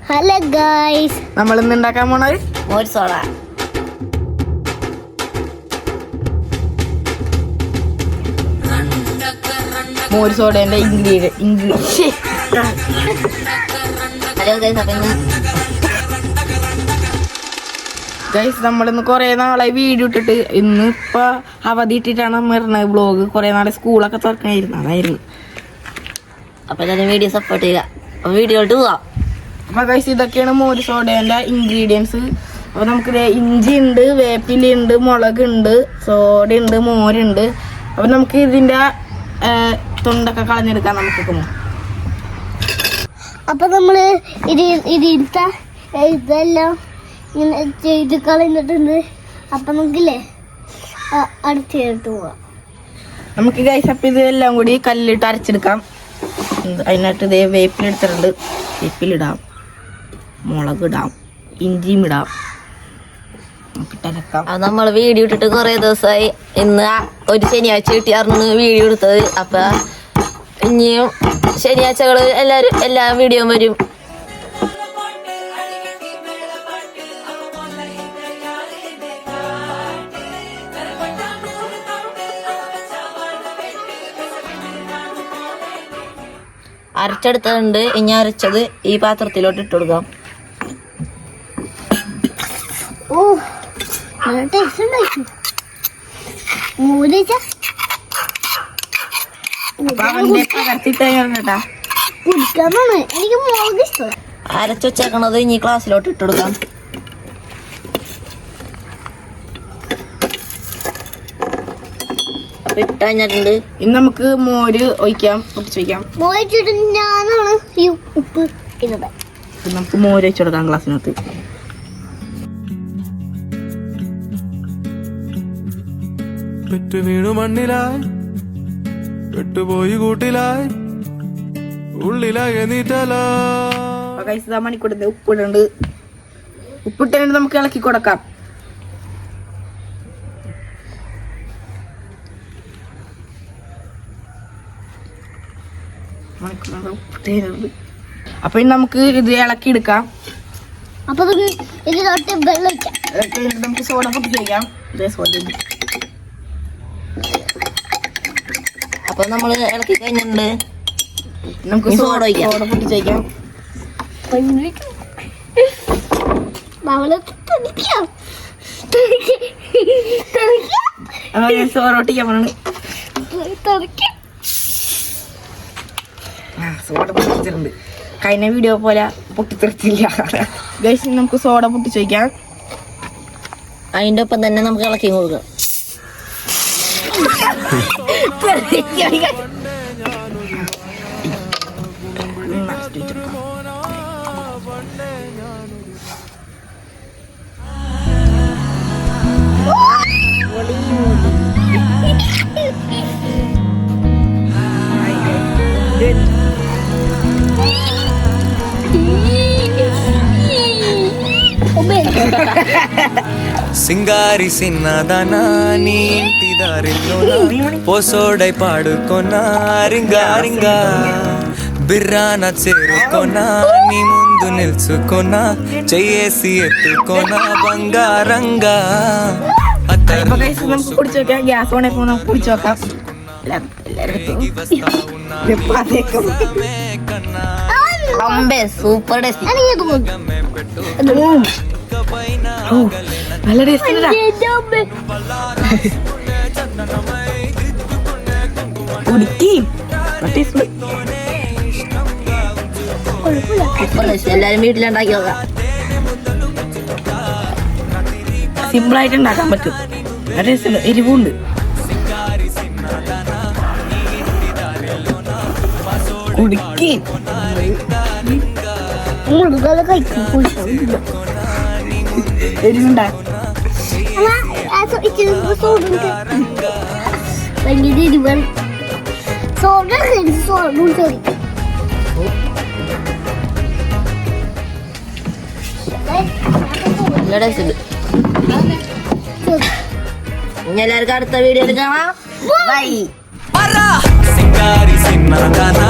Hello guys, നമ്മൾ ഇന്ന് ഉണ്ടാക്കാൻ പോണത് മോര് സോഡ. മോര് സോഡേന്റെ ഇൻഗ്രീഡിയൻസ്. ഹലോ ഗൈസ്, ഗൈസ് നമ്മളിന്ന് കുറെ നാളെ വീഡിയോ ഇട്ടിട്ട് ഇന്നിപ്പോ അവധി ഇട്ടിട്ടാണ് വരുന്നത് ബ്ലോഗ്. കുറെ നാളെ സ്കൂളൊക്കെ തുറക്കണായിരുന്നു, അതായിരുന്നു. അപ്പൊ ഞാൻ വീഡിയോ സപ്പോർട്ട് ചെയ്യുക. വീഡിയോ ഇട്ട് പോവാം. അപ്പൊ ഗൈസ് ഇതൊക്കെയാണ് മോര് സോഡേന്റെ ഇൻഗ്രീഡിയൻസ്. അപ്പൊ നമുക്ക് ഇഞ്ചി ഉണ്ട്, വേപ്പിലുണ്ട്, മുളകുണ്ട്, സോഡ ഉണ്ട്, മോരുണ്ട്. അപ്പൊ നമുക്ക് ഇതിന്റെ തൊണ്ടൊക്കെ കളഞ്ഞെടുക്കാം നമുക്ക്. അപ്പൊ നമ്മള് ഇതിലത്തെ ഇതെല്ലാം ഇങ്ങനെ ചെയ്ത് കളഞ്ഞിട്ടുണ്ട്. അപ്പൊ നമുക്കില്ലേ അടുത്തേട്ട് പോവാം. നമുക്ക് ഗൈസ് അപ്പൊ ഇതെല്ലാം കൂടി കല്ലിട്ട് അരച്ചെടുക്കാം. അതിനായിട്ട് ഇതേ വേപ്പിലെടുത്തിട്ടുണ്ട്. വേപ്പിലിടാം, മുളകിടാം, ഇഞ്ചിയും ഇടാം. നമുക്കിട്ടരക്കാം. അത് നമ്മൾ വീഡിയോ ഇട്ടിട്ട് കുറെ ദിവസമായി. ഇന്ന് ഒരു ശനിയാഴ്ച കിട്ടിയായിരുന്നു വീഡിയോ എടുത്തത്. അപ്പൊ ഇനിയും ശനിയാഴ്ചകൾ എല്ലാ വീഡിയോയും വരും. അരച്ചെടുത്തതുണ്ട്. ഇനി അരച്ചത് ഈ പാത്രത്തിലോട്ട് ഇട്ട് കൊടുക്കാം. അരച്ചു വെച്ചേക്കണത് ഇനി ഗ്ലാസ്സിലോട്ട് ഇട്ട് കൊടുക്കാം. ഇട്ട് കഴിഞ്ഞിട്ടുണ്ട്. ഇനി നമുക്ക് മോര് ഒഴിക്കാം, പൊട്ടിച്ച് വയ്ക്കാം. ഞാനാണ് ഈ ഉപ്പ് ഇടുന്നത്. നമുക്ക് മോര് ഒഴിച്ചു കൊടുക്കാം ഗ്ലാസ്സിനകത്ത്. വീണു മണ്ണിലായി പെട്ടുപോയി കൂട്ടിലായി ഉള്ളിലായി മണിക്കൂറിന്റെ ഉപ്പിടുന്നുണ്ട്. ഉപ്പിട്ട് നമുക്ക് ഇളക്കി കൊടുക്കാം. അപ്പൊ ഇനി നമുക്ക് ഇത് ഇളക്കി എടുക്കാം. അപ്പൊ ഇതിലോട്ട് വെള്ളം ഒഴിക്കാം. നമുക്ക് സോഡ പൊട്ടിച്ച് വയ്ക്കാം. അപ്പൊ നമ്മള് ഇളക്കി കഴിഞ്ഞിട്ടുണ്ട്. നമുക്ക് സോഡ ഒഴിക്കാം. സോഡ പൊട്ടിച്ച് വയ്ക്കാം. സോഡ പൊട്ടിക്കാൻ പോണാണ്. സോഡ പൊട്ടിച്ചിട്ടുണ്ട്. കഴിഞ്ഞ വീഡിയോ പോലെ പൊട്ടിത്തെറിച്ചില്ല. ഗൈസ് നമുക്ക് സോഡ പൊട്ടിച്ച് വയ്ക്കാം. അതിന്റെ ഒപ്പം തന്നെ നമുക്ക് ഇളക്കി കൊടുക്കാം. సింగారి సిన్నదనా నీ ఇంటి దారిలోనా పోసోడై పాడుకొనా రింగా రింగా బిర్రాన చేరుకొనా నీ ముందు నిల్చుకొనా చెయ్యేసి ఎత్తుకొనా బంగారంగా. നമുക്ക് കുടിച്ചു നോക്കാം. ഗ്യാസ് ഓണാക്കി നമുക്ക് കുടിച്ചു നോക്കാം. Super taste. നല്ല ടേസ്റ്റ്. എല്ലാരും വീട്ടിലുണ്ടാക്കി നോക്കാം. സിമ്പിൾ ആയിട്ട് ഉണ്ടാക്കാൻ പറ്റും. ടേസ്റ്റ് എരിവുണ്ട്. കുടിക്കി എരിവുണ്ടാ. എല്ലാവർക്കും അടുത്ത വീഡിയോയിൽ കാണാം. ബൈ. సింగారి సిన్నదనా